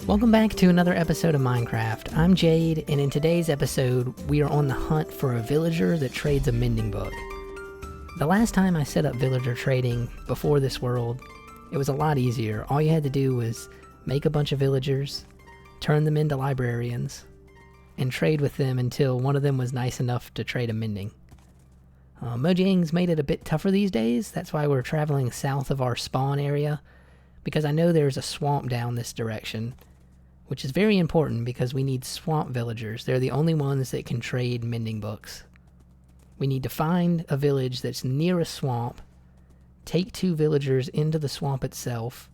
Welcome back to another episode of Minecraft. I'm Jade, and in today's episode, we are on the hunt for a villager that trades a mending book. The last time I set up villager trading before this world, it was a lot easier. All you had to do was make a bunch of villagers, turn them into librarians, and trade with them until one of them was nice enough to trade a mending. Mojang's made it a bit tougher these days. That's why we're traveling south of our spawn area, because I know there's a swamp down this direction, which is very important because we need swamp villagers. They're the only ones that can trade mending books. We need to find a village that's near a swamp, take 2 villagers into the swamp itself,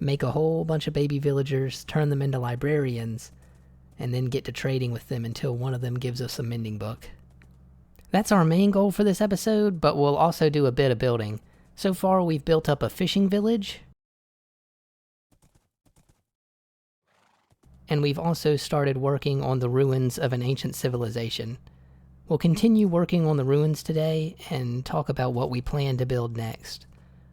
make a whole bunch of baby villagers, turn them into librarians, and then get to trading with them until one of them gives us a mending book. That's our main goal for this episode, but we'll also do a bit of building. So far, we've built up a fishing village, and we've also started working on the ruins of an ancient civilization. We'll continue working on the ruins today and talk about what we plan to build next.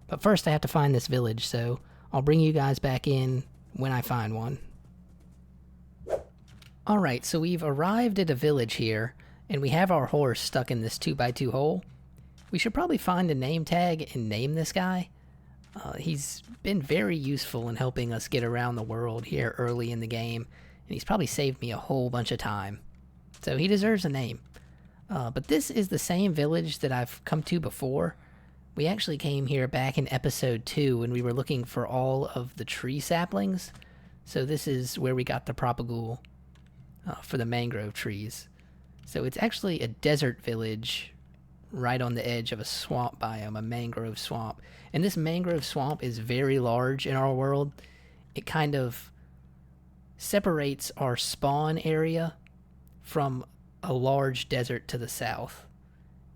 But first I have to find this village, so I'll bring you guys back in when I find one. Alright, so we've arrived at a village here, and we have our horse stuck in this 2x2 hole. We should probably find a name tag and name this guy. He's been very useful in helping us get around the world here early in the game, and he's probably saved me a whole bunch of time. So he deserves a name. But this is the same village that I've come to before. We actually came here back in episode 2 when we were looking for all of the tree saplings. So this is where we got the propagule for the mangrove trees. So it's actually a desert village right on the edge of a swamp biome, a mangrove swamp. And this mangrove swamp is very large in our world. It kind of separates our spawn area from a large desert to the south.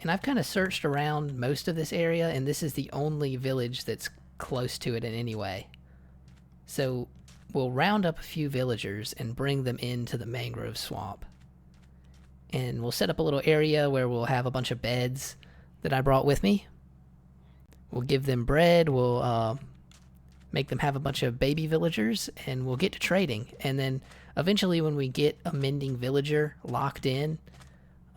And I've kind of searched around most of this area, and this is the only village that's close to it in any way. So we'll round up a few villagers and bring them into the mangrove swamp. And we'll set up a little area where we'll have a bunch of beds that I brought with me. We'll give them bread, we'll make them have a bunch of baby villagers, and we'll get to trading. And then eventually when we get a mending villager locked in,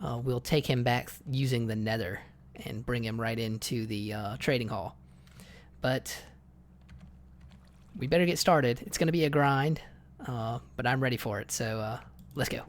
we'll take him back using the nether and bring him right into the trading hall. But we better get started. It's going to be a grind, but I'm ready for it, so let's go.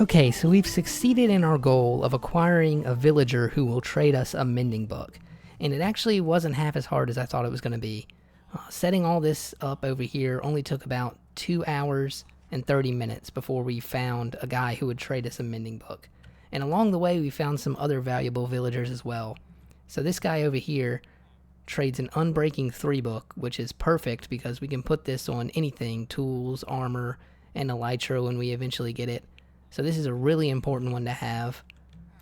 Okay, so we've succeeded in our goal of acquiring a villager who will trade us a mending book. And it actually wasn't half as hard as I thought it was going to be. Setting all this up over here only took about 2 hours and 30 minutes before we found a guy who would trade us a mending book. And along the way we found some other valuable villagers as well. So this guy over here trades an Unbreaking 3 book, which is perfect because we can put this on anything, tools, armor, and elytra when we eventually get it. So this is a really important one to have.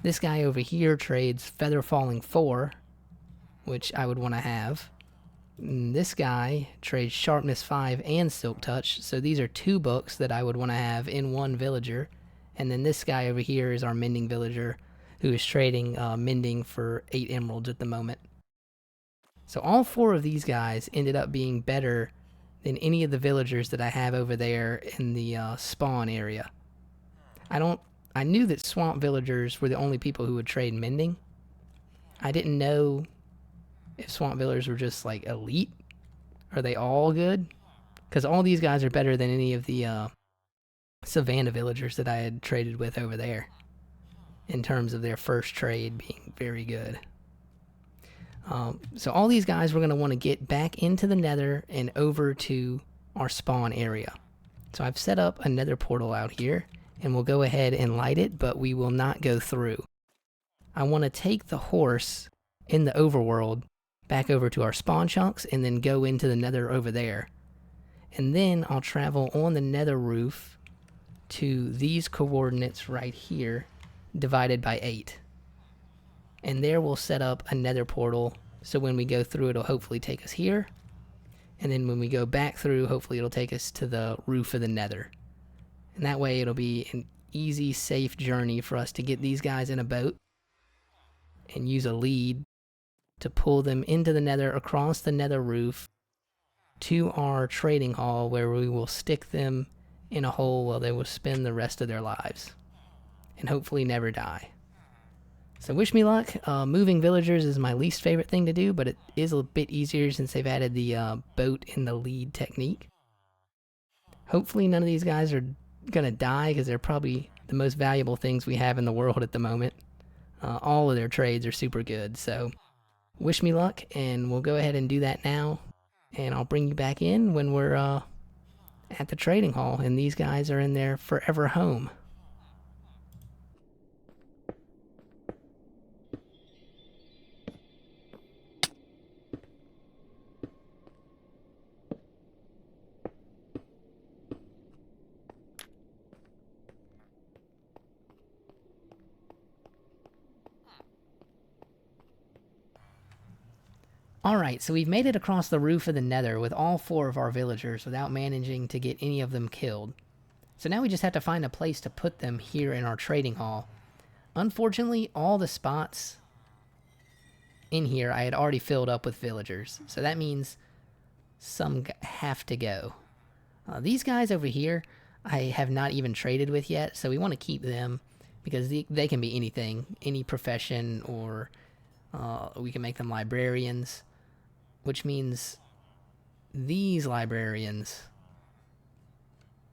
This guy over here trades Feather Falling 4, which I would want to have. And this guy trades Sharpness 5 and Silk Touch, so these are 2 books that I would want to have in one villager. And then this guy over here is our Mending villager, who is trading Mending for 8 emeralds at the moment. So all 4 of these guys ended up being better than any of the villagers that I have over there in the spawn area. I knew that swamp villagers were the only people who would trade mending. I didn't know if swamp villagers were just like elite. Are they all good? Because all these guys are better than any of the savannah villagers that I had traded with over there, in terms of their first trade being very good. So all these guys we're going to want to get back into the nether and over to our spawn area. So I've set up a nether portal out here, and we'll go ahead and light it, but we will not go through. I want to take the horse in the overworld back over to our spawn chunks and then go into the nether over there. And then I'll travel on the nether roof to these coordinates right here, divided by 8. And there we'll set up a nether portal, so when we go through it'll hopefully take us here. And then when we go back through, hopefully it'll take us to the roof of the nether. And that way it'll be an easy, safe journey for us to get these guys in a boat and use a lead to pull them into the nether, across the nether roof, to our trading hall, where we will stick them in a hole where they will spend the rest of their lives and hopefully never die. So wish me luck. Moving villagers is my least favorite thing to do, but it is a bit easier since they've added the boat in the lead technique. Hopefully none of these guys are gonna die, because they're probably the most valuable things we have in the world at the moment. All of their trades are super good, so wish me luck, and we'll go ahead and do that now, and I'll bring you back in when we're at the trading hall and these guys are in their forever home. Alright, so we've made it across the roof of the nether with all 4 of our villagers without managing to get any of them killed. So now we just have to find a place to put them here in our trading hall. Unfortunately, all the spots in here I had already filled up with villagers, so that means some have to go. These guys over here I have not even traded with yet, so we want to keep them because they can be anything, any profession, or we can make them librarians. Which means these librarians,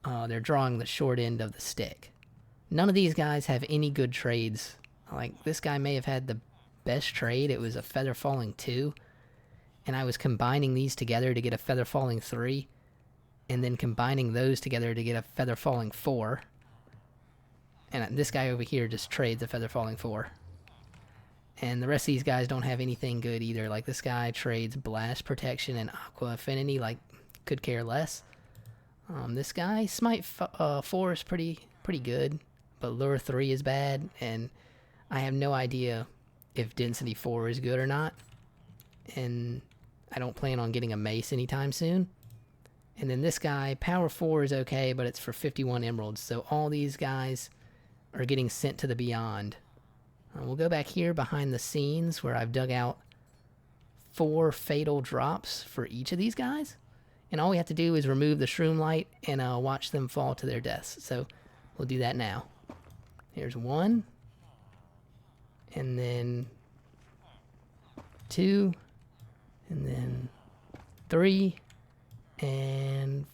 they're drawing the short end of the stick. None of these guys have any good trades. Like, this guy may have had the best trade. It was a feather falling 2. And I was combining these together to get a feather falling 3. And then combining those together to get a feather falling 4. And this guy over here just trades a feather falling 4. And the rest of these guys don't have anything good either. Like, this guy trades blast protection and aqua affinity, like, could care less. This guy, smite 4 is pretty good, but lure 3 is bad, and I have no idea if density 4 is good or not. And I don't plan on getting a mace anytime soon. And then this guy, power 4 is okay, but it's for 51 emeralds. So all these guys are getting sent to the beyond. We'll go back here behind the scenes where I've dug out 4 fatal drops for each of these guys. And all we have to do is remove the shroom light and watch them fall to their deaths. So we'll do that now. Here's 1. And then 2. And then 3. And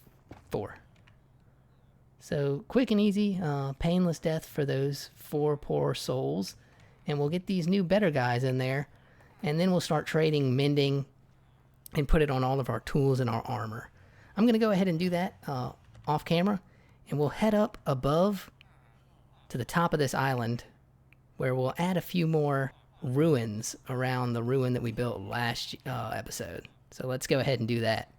4. So quick and easy, painless death for those 4 poor souls. And we'll get these new better guys in there, and then we'll start trading mending and put it on all of our tools and our armor. I'm going to go ahead and do that off camera, and we'll head up above to the top of this island, where we'll add a few more ruins around the ruin that we built last episode. So let's go ahead and do that.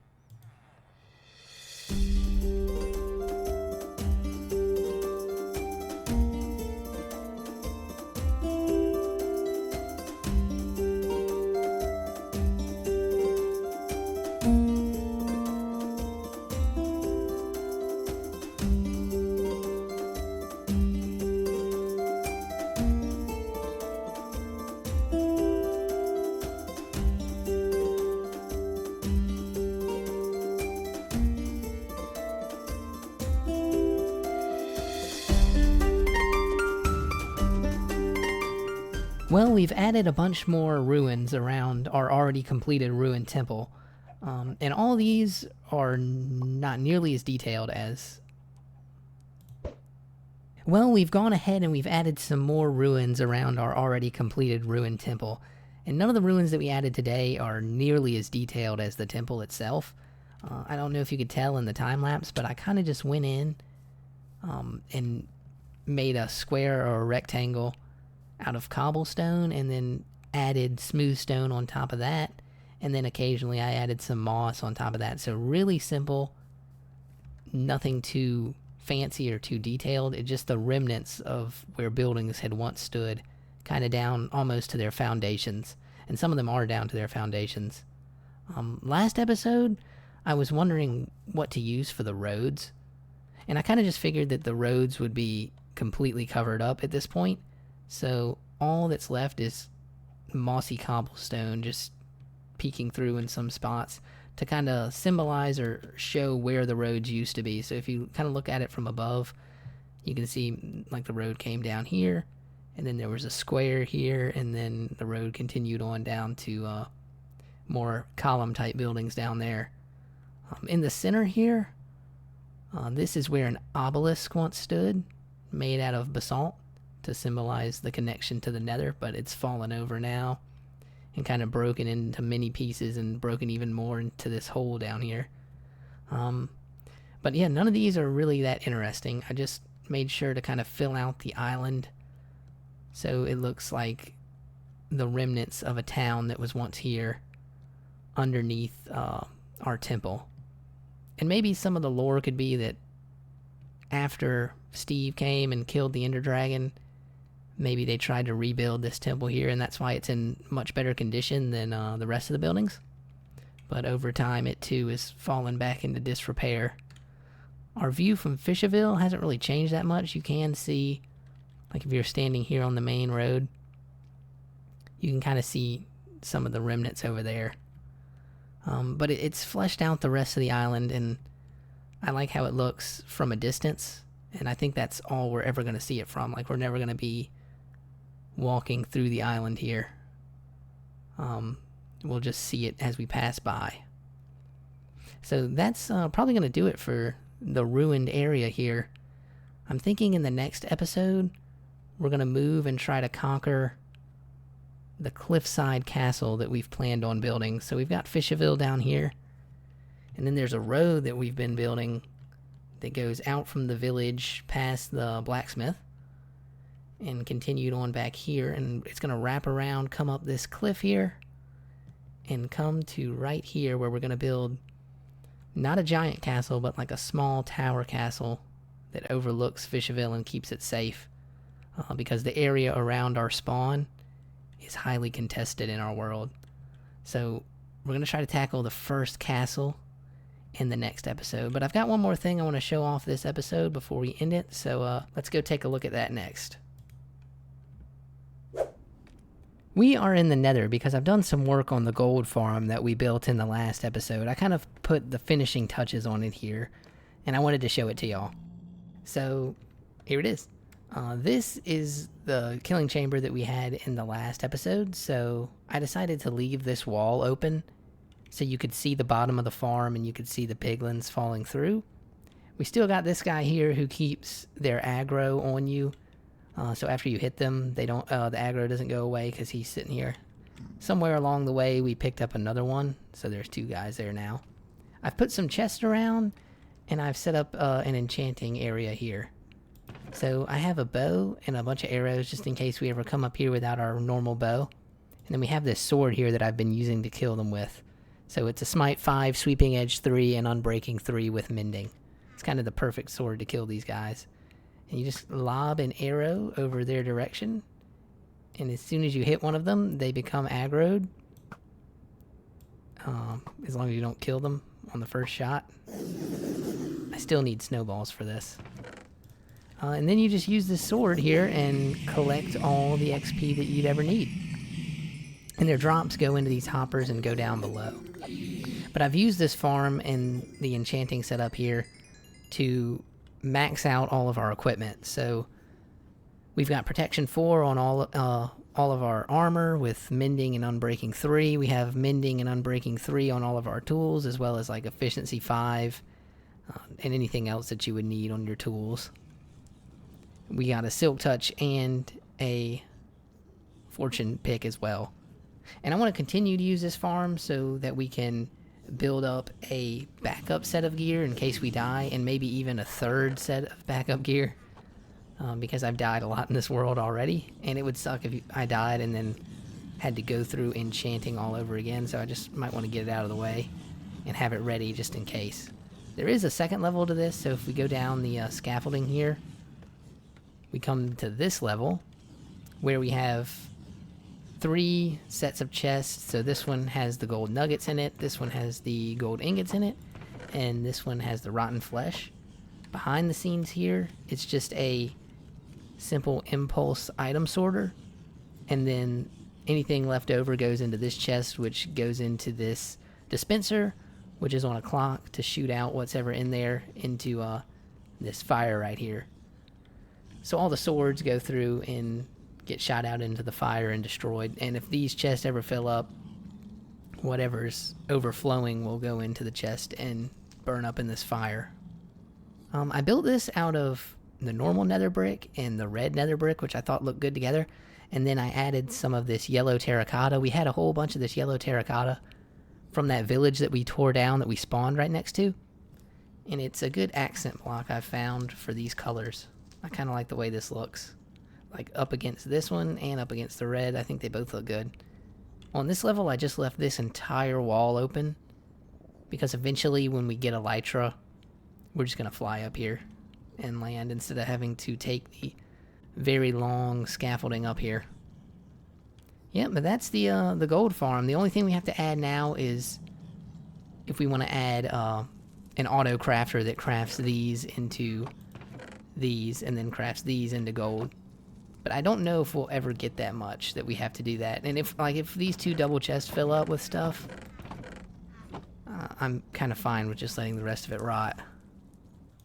Well, we've added a bunch more ruins around our already completed ruined temple. And all these are not nearly as detailed as... Well, we've gone ahead and we've added some more ruins around our already completed ruined temple. And none of the ruins that we added today are nearly as detailed as the temple itself. I don't know if you could tell in the time-lapse, but I kind of just went in and made a square or a rectangle out of cobblestone and then added smooth stone on top of that. And then occasionally I added some moss on top of that. So really simple, nothing too fancy or too detailed. It's just the remnants of where buildings had once stood, kind of down almost to their foundations. And some of them are down to their foundations. Last episode, I was wondering what to use for the roads. And I kind of just figured that the roads would be completely covered up at this point. So all that's left is mossy cobblestone just peeking through in some spots to kind of symbolize or show where the roads used to be. So if you kind of look at it from above, you can see like the road came down here, and then there was a square here, and then the road continued on down to more column type buildings down there. In the center here, this is where an obelisk once stood, made out of basalt to symbolize the connection to the nether, but it's fallen over now and kind of broken into many pieces and broken even more into this hole down here. But yeah, none of these are really that interesting. I just made sure to kind of fill out the island so it looks like the remnants of a town that was once here underneath our temple. And maybe some of the lore could be that after Steve came and killed the Ender Dragon, maybe they tried to rebuild this temple here, and that's why it's in much better condition than the rest of the buildings. But over time, it too has fallen back into disrepair. Our view from Fisherville hasn't really changed that much. You can see, like if you're standing here on the main road, you can kind of see some of the remnants over there. But it's fleshed out the rest of the island, and I like how it looks from a distance. And I think that's all we're ever going to see it from. Like, we're never going to be walking through the island here. We'll just see it as we pass by. So that's probably going to do it for the ruined area here. I'm thinking in the next episode, we're going to move and try to conquer the cliffside castle that we've planned on building. So we've got Fisherville down here. And then there's a road that we've been building that goes out from the village past the blacksmith and continued on back here, and it's going to wrap around, come up this cliff here, and come to right here where we're going to build not a giant castle, but like a small tower castle that overlooks Fisherville and keeps it safe, because the area around our spawn is highly contested in our world. So we're going to try to tackle the first castle in the next episode. But I've got one more thing I want to show off this episode before we end it, so let's go take a look at that next. We are in the nether because I've done some work on the gold farm that we built in the last episode. I kind of put the finishing touches on it here, and I wanted to show it to y'all. So here it is. This is the killing chamber that we had in the last episode, so I decided to leave this wall open so you could see the bottom of the farm and you could see the piglins falling through. We still got this guy here who keeps their aggro on you. So after you hit them, they don't. The aggro doesn't go away because he's sitting here. Somewhere along the way, we picked up another one, so there's two guys there now. I've put some chests around, and I've set up an enchanting area here. So I have a bow and a bunch of arrows just in case we ever come up here without our normal bow. And then we have this sword here that I've been using to kill them with. So it's a Smite 5, Sweeping Edge 3, and Unbreaking 3 with Mending. It's kind of the perfect sword to kill these guys. And you just lob an arrow over their direction, and as soon as you hit one of them, they become aggroed. As long as you don't kill them on the first shot. I still need snowballs for this. And then you just use this sword here and collect all the XP that you'd ever need. And their drops go into these hoppers and go down below. But I've used this farm and the enchanting setup here to max out all of our equipment. So we've got protection 4 on all of our armor with Mending and Unbreaking 3. We have Mending and Unbreaking 3 on all of our tools, as well as like Efficiency 5 and anything else that you would need on your tools. We got a Silk Touch and a Fortune Pick as well. And I want to continue to use this farm so that we can build up a backup set of gear in case we die, and maybe even a third set of backup gear. Because I've died a lot in this world already, and it would suck if I died and then had to go through enchanting all over again, so I just might want to get it out of the way and have it ready just in case. There is a second level to this, so if we go down the scaffolding here, we come to this level where we have 3 sets of chests. So this one has the gold nuggets in it, this one has the gold ingots in it, and this one has the rotten flesh. Behind the scenes here, it's just a simple impulse item sorter, and then anything left over goes into this chest, which goes into this dispenser, which is on a clock to shoot out what's ever in there into this fire right here. So all the swords go through and get shot out into the fire and destroyed, and if these chests ever fill up, whatever's overflowing will go into the chest and burn up in this fire. I built this out of the normal nether brick and the red nether brick, which I thought looked good together. And then I added some of this yellow terracotta. We had a whole bunch of this yellow terracotta from that village that we tore down that we spawned right next to. And it's a good accent block I've found for these colors. I kind of like the way this looks. Like up against this one and up against the red. I think they both look good. On this level, I just left this entire wall open, because eventually when we get Elytra, we're just going to fly up here and land instead of having to take the very long scaffolding up here. Yeah, but that's the gold farm. The only thing we have to add now is if we want to add an auto crafter that crafts these into these and then crafts these into gold. But I don't know if we'll ever get that much that we have to do that. And if these 2 double chests fill up with stuff, I'm kind of fine with just letting the rest of it rot.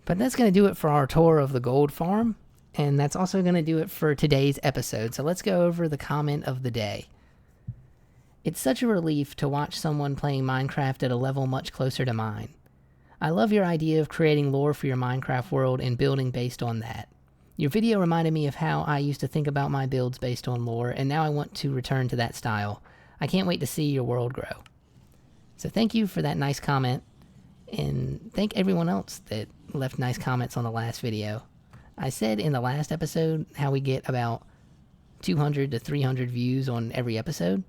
But that's going to do it for our tour of the gold farm, and that's also going to do it for today's episode. So let's go over the comment of the day. It's such a relief to watch someone playing Minecraft at a level much closer to mine. I love your idea of creating lore for your Minecraft world and building based on that. Your video reminded me of how I used to think about my builds based on lore, and now I want to return to that style. I can't wait to see your world grow. So thank you for that nice comment, and thank everyone else that left nice comments on the last video. I said in the last episode how we get about 200 to 300 views on every episode,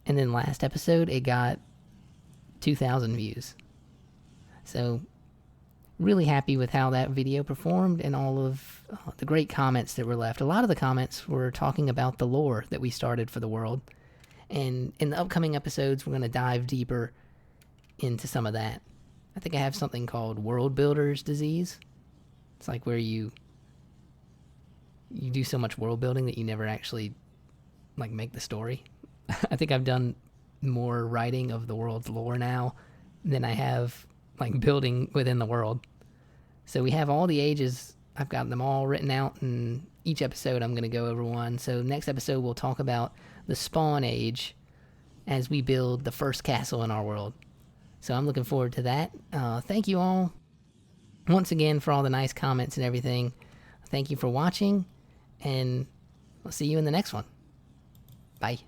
and then last episode it got 2,000 views. So really happy with how that video performed and all of the great comments that were left. A lot of the comments were talking about the lore that we started for the world, and in the upcoming episodes we're going to dive deeper into some of that. I think I have something called World Builder's Disease. It's like where you do so much world building that you never actually make the story. I think I've done more writing of the world's lore now than I have building within the world. So we have all the ages. I've got them all written out, and each episode I'm going to go over one. So next episode we'll talk about the spawn age as we build the first castle in our world. So I'm looking forward to that. Thank you all once again for all the nice comments and everything. Thank you for watching, and I'll see you in the next one. Bye.